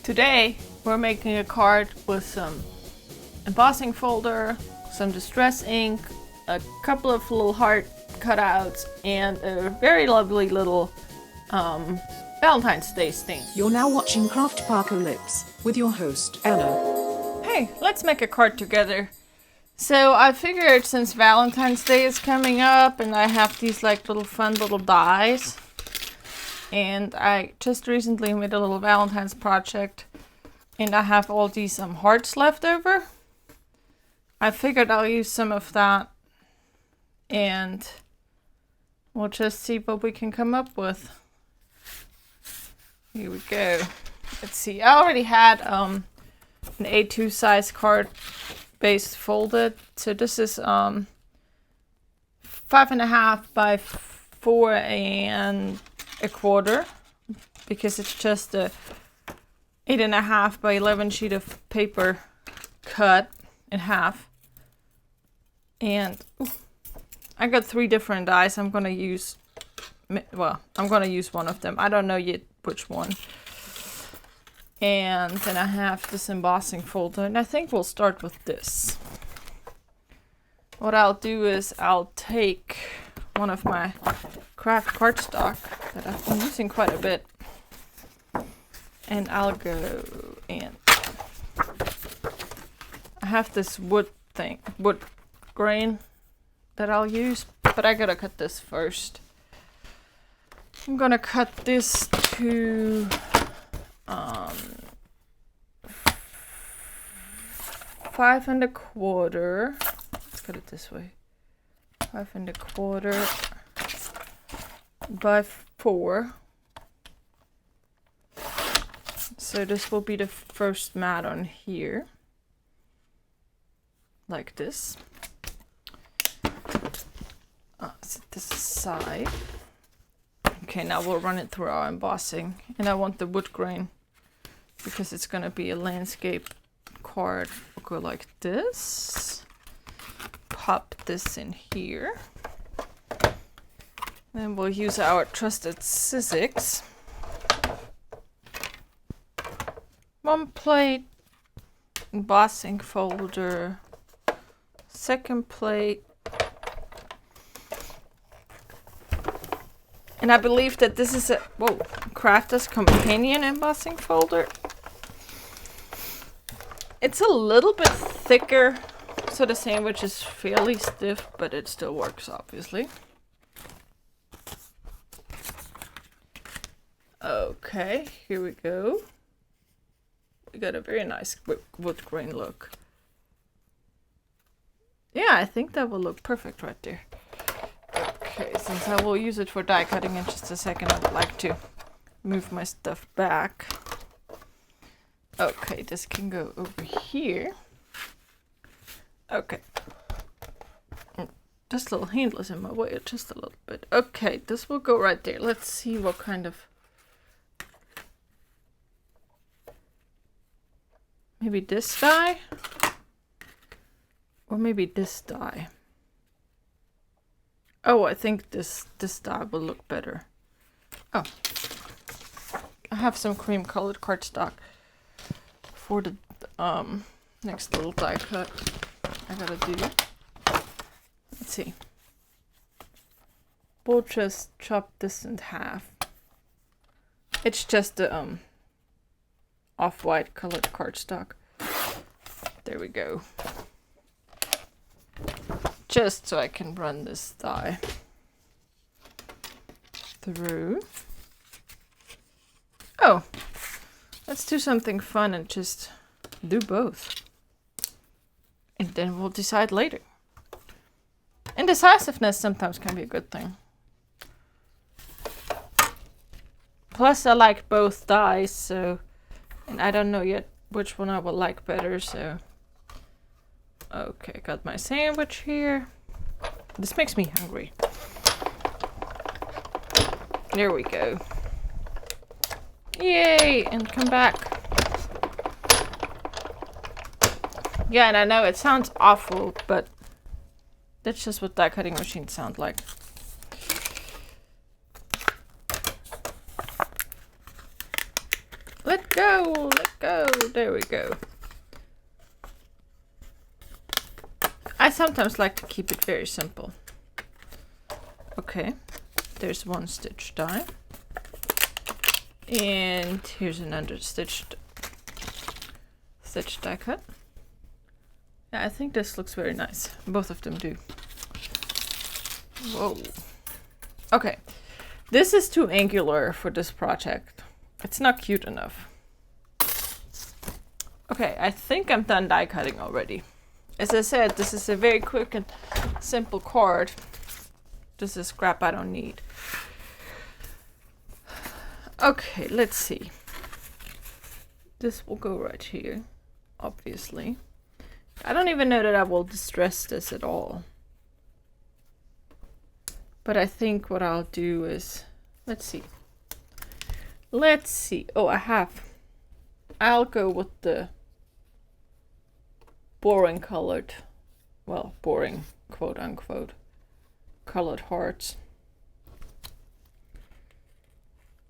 Today we're making a card with some embossing folder, some distress ink, a couple of little heart cutouts, and a very lovely little Valentine's Day sting. You're now watching Kraftpocalypse with your host, Ella. Hey, let's make a card together. So I figured since Valentine's Day is coming up and I have these like little fun little dies, and I just recently made a little Valentine's project and I have all these hearts left over, I figured I'll use some of that and we'll just see what we can come up with. Here we go. Let's see, I already had an A2 size card base folded. So this is 5.5 by 4 1/4 because it's just a 8.5 by 11 sheet of paper cut in half. And I got 3 different dies. I'm gonna use one of them. I don't know yet which one. And then I have this embossing folder, and I think we'll start with this. What I'll do is I'll take one of my craft cardstock that I've been using quite a bit, and I'll go and I have this wood grain that I'll use, but I gotta cut this first. I'm gonna cut this to 5 1/4. Let's cut it this way. 5 1/4 by 4. So this will be the first mat on here, like this. Set this aside. Okay, now we'll run it through our embossing, and I want the wood grain because it's gonna be a landscape card. We'll go like this. Pop this in here. Then we'll use our trusted scissors. 1 plate, embossing folder, 2nd plate. And I believe that this is a Crafter's Companion embossing folder. It's a little bit thicker, so the sandwich is fairly stiff, but it still works, obviously. Okay, here we go. We got a very nice wood grain look. Yeah, I think that will look perfect right there. Okay, since I will use it for die cutting in just a second, I'd like to move my stuff back. Okay, this can go over here. Okay. This little handle is in my way just a little bit. Okay, this will go right there. Let's see what kind of... Maybe this die? Or maybe this die. Oh, I think this die will look better. Oh. I have some cream colored cardstock for the next little die cut I gotta do. Let's see. We'll just chop this in half. It's just the off-white colored cardstock. There we go. Just so I can run this die through. Oh, let's do something fun and just do both. And then we'll decide later. Indecisiveness sometimes can be a good thing. Plus I like both dies, so... And I don't know yet which one I will like better, so... Okay, got my sandwich here. This makes me hungry. There we go. Yay! And come back. Yeah, and I know it sounds awful, but that's just what die cutting machines sound like. Let go, let go. There we go. I sometimes like to keep it very simple. Okay, there's one stitch die. And here's another stitch die cut. Yeah, I think this looks very nice. Both of them do. Whoa. Okay, this is too angular for this project. It's not cute enough. Okay, I think I'm done die cutting already. As I said, this is a very quick and simple card. This is scrap I don't need. Okay, let's see. This will go right here, obviously. I don't even know that I will distress this at all. But I think what I'll do is, let's see. Let's see. Oh, I'll go with the boring colored, well, boring, quote unquote, colored hearts.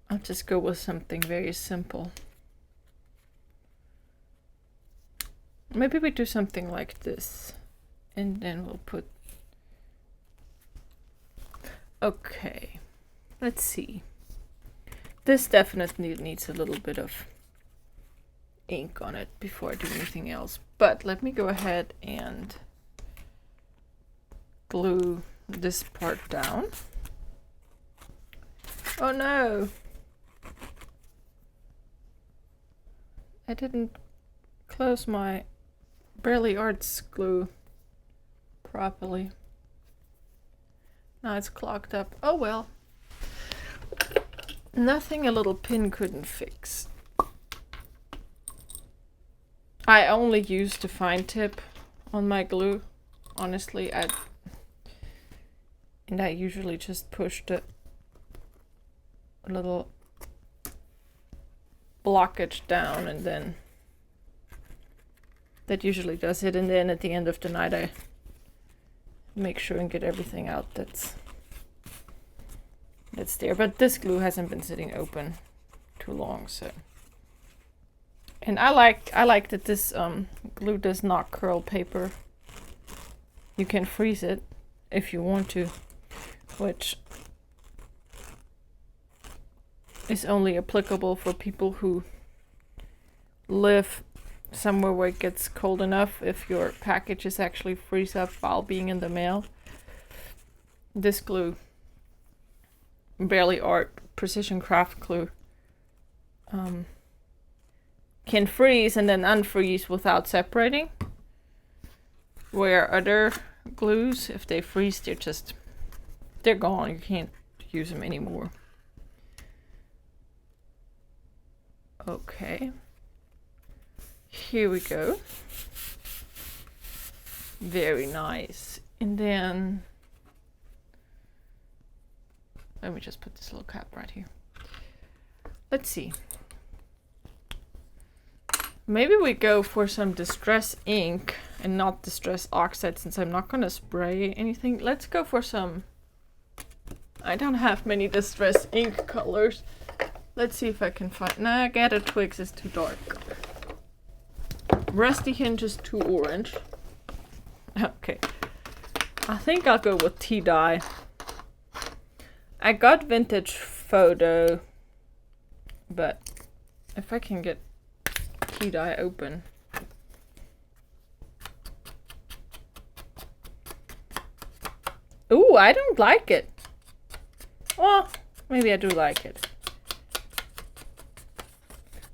I'll just go with something very simple. Maybe we do something like this, and then we'll put, okay, let's see. This definitely needs a little bit of ink on it before I do anything else. But let me go ahead and glue this part down. Oh no! I didn't close my Barely Arts glue properly. Now it's clogged up. Oh well. Nothing a little pin couldn't fix. I only used a fine tip on my glue, honestly. I usually just pushed a little blockage down, and then that usually does it. And then at the end of the night I make sure and get everything out that's there. But this glue hasn't been sitting open too long, so. And I like that this glue does not curl paper. You can freeze it if you want to, which is only applicable for people who live somewhere where it gets cold enough. If your packages actually freeze up while being in the mail, this glue, Barely Art Precision Craft glue, can freeze and then unfreeze without separating, where other glues, if they freeze, they're gone. You can't use them anymore. Okay, here we go. Very nice. And then let me just put this little cap right here. Let's see. Maybe we go for some Distress ink and not Distress oxide, since I'm not going to spray anything. Let's go for some, I don't have many Distress ink colors. Let's see if I can find, nah, Gather Twigs is too dark. Rusty Hinge is too orange. Okay, I think I'll go with tea dye. I got Vintage Photo, but if I can get tea dye open. Ooh, I don't like it. Well, maybe I do like it.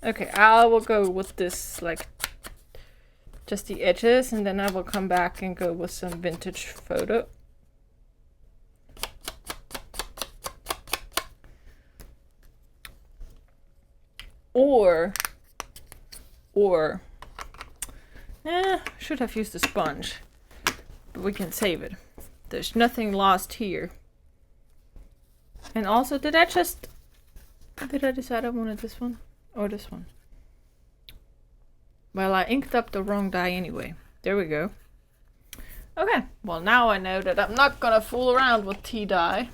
Okay, I will go with this, like, just the edges, and then I will come back and go with some Vintage Photo. Or, should have used a sponge, but we can save it. There's nothing lost here. And also, did I decide I wanted this one or this one? Well, I inked up the wrong dye anyway. There we go. Okay, well now I know that I'm not gonna fool around with tea dye.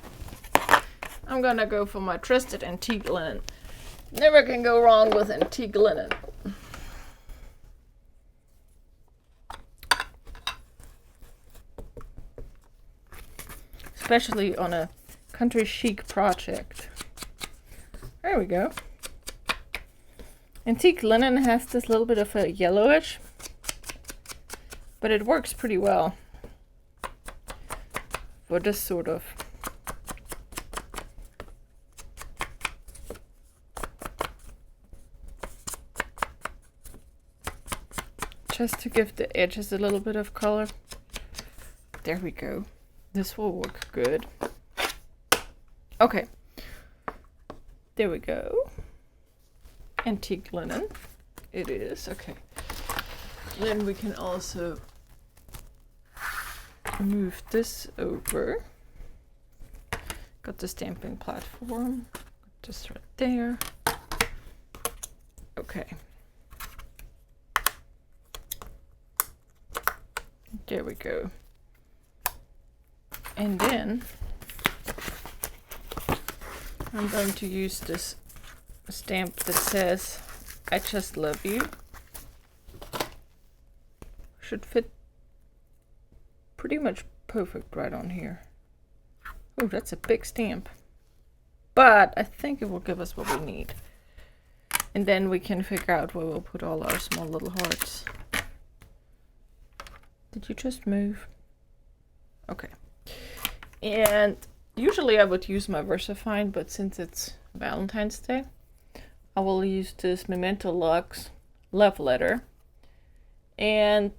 I'm gonna go for my trusted antique linen. Never can go wrong with antique linen. Especially on a country chic project. There we go. Antique linen has this little bit of a yellowish, but it works pretty well for this sort of just to give the edges a little bit of color. There we go. This will work good. Okay. There we go. Antique linen. It is. Okay. Then we can also move this over. Got the stamping platform. Just right there. Okay. There we go. And then I'm going to use this stamp that says, "I just love you." Should fit pretty much perfect right on here. Oh, that's a big stamp. But I think it will give us what we need. And then we can figure out where we'll put all our small little hearts. Did you just move? Okay. And usually I would use my VersaFine, but since it's Valentine's Day, I will use this Memento Lux love letter. And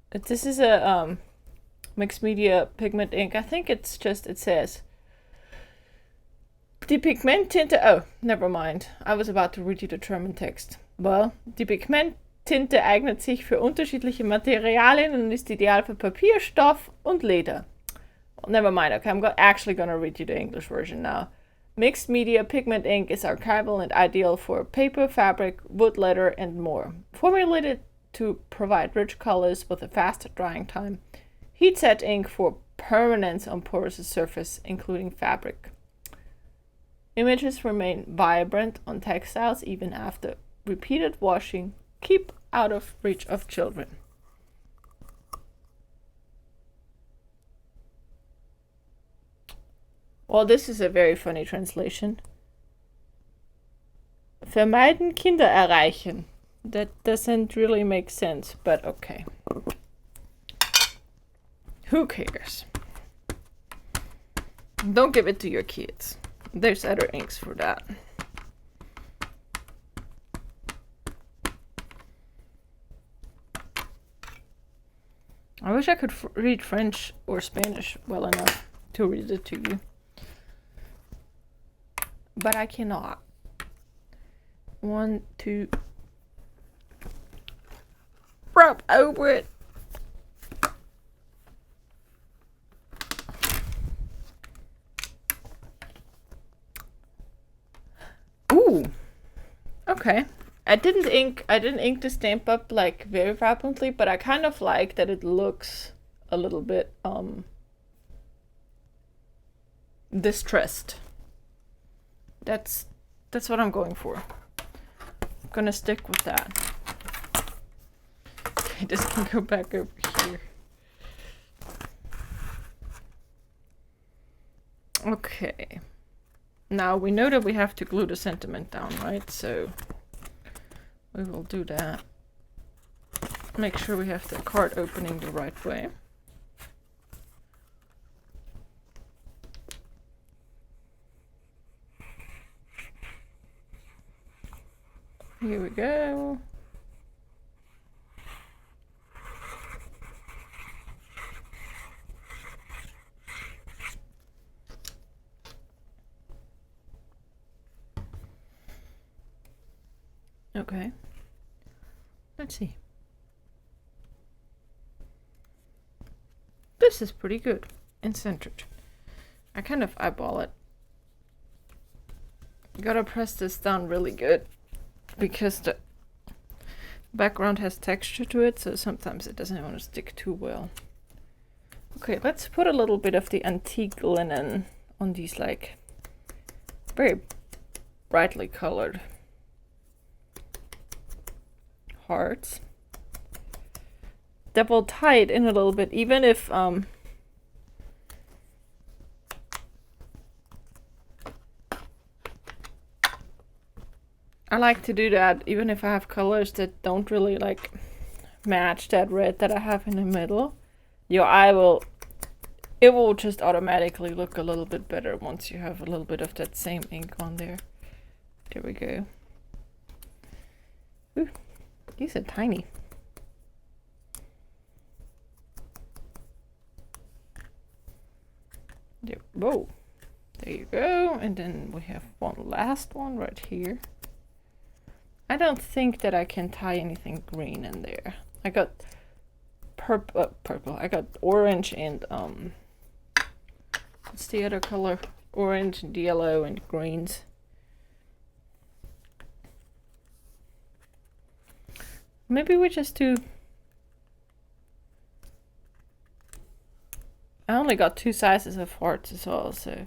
this is a mixed media pigment ink. I think it's just, it says, Die Pigmenttinte, oh, never mind. I was about to read you the German text. Well, die Pigmenttinte eignet sich für unterschiedliche Materialien und ist ideal für Papier, Stoff und Leder. Well, never mind, okay, I'm actually gonna read you the English version now. Mixed media pigment ink is archival and ideal for paper, fabric, wood, leather, and more. Formulated to provide rich colors with a fast drying time. Heat set ink for permanence on porous surface, including fabric. Images remain vibrant on textiles even after repeated washing. Keep out of reach of children. Well, this is a very funny translation. Vermeiden, Kinder erreichen. That doesn't really make sense, but okay. Who cares? Don't give it to your kids. There's other inks for that. I wish I could read French or Spanish well enough to read it to you. But I cannot. 1, 2. Rub over it. Ooh. Okay. I didn't ink the stamp up like very vibrantly, but I kind of like that it looks a little bit distressed. That's what I'm going for. I'm gonna stick with that. Okay, this can go back over here. Okay. Now we know that we have to glue the sentiment down, right? So we will do that. Make sure we have the card opening the right way. Here we go. Okay. Let's see. This is pretty good and centered. I kind of eyeball it. Gotta press this down really good because the background has texture to it, so sometimes it doesn't want to stick too well. Okay, let's put a little bit of the antique linen on these like very brightly colored hearts that will tie it in a little bit, even if I like to do that even if I have colors that don't really like match that red that I have in the middle. Your eye it will just automatically look a little bit better once you have a little bit of that same ink on there. There we go. Ooh, these are tiny. There, whoa, there you go. And then we have one last one right here. I don't think that I can tie anything green in there. I got purple. I got orange and what's the other color? Orange and yellow and greens. Maybe we just do. I only got 2 sizes of hearts as well, so.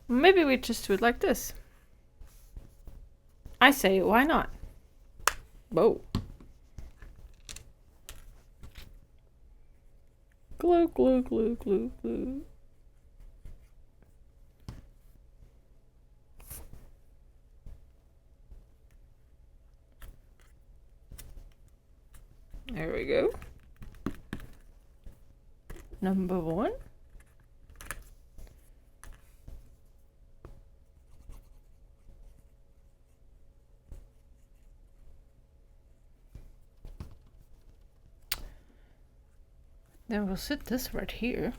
Maybe we just do it like this. I say, why not? Whoa. Glue, glue, glue, glue, glue. There we go. Number 1. Then we'll sit this right here.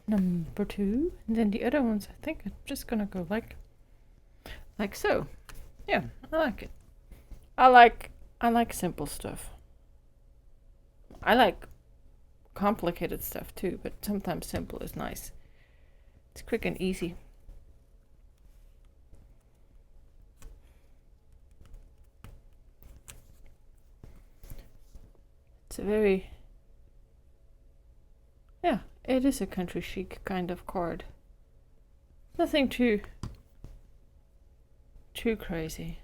Number 2. And then the other ones, I think I'm just gonna go like so. Yeah, I like it. I like simple stuff. I like complicated stuff too, but sometimes simple is nice. It's quick and easy. It's a very, yeah, it is a country chic kind of card. Nothing too crazy.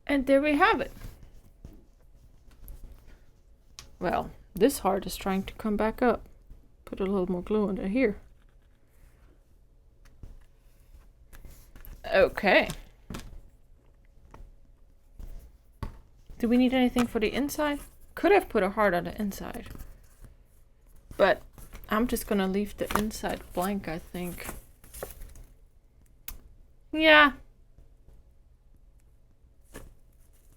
And there we have it. Well, this heart is trying to come back up. Put a little more glue under here. Okay. Do we need anything for the inside? Could have put a heart on the inside. But I'm just gonna leave the inside blank, I think. Yeah.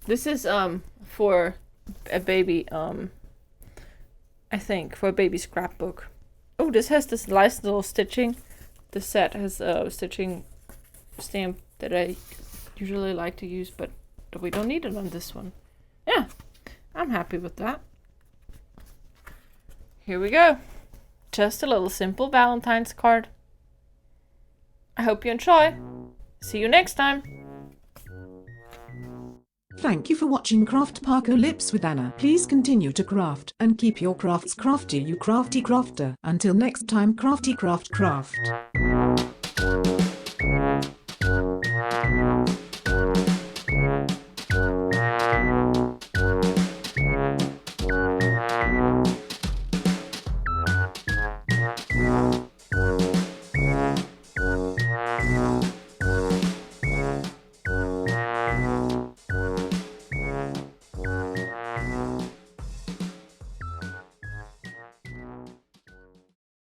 This is for a baby, I think, for a baby scrapbook. Oh, this has this nice little stitching. The set has a stitching stamp that I usually like to use, but we don't need it on this one. Yeah, I'm happy with that. Here we go. Just a little simple Valentine's card. I hope you enjoy. See you next time. Thank you for watching Kraftpocalypse with Anna. Please continue to craft and keep your crafts crafty, you crafty crafter. Until next time, crafty craft.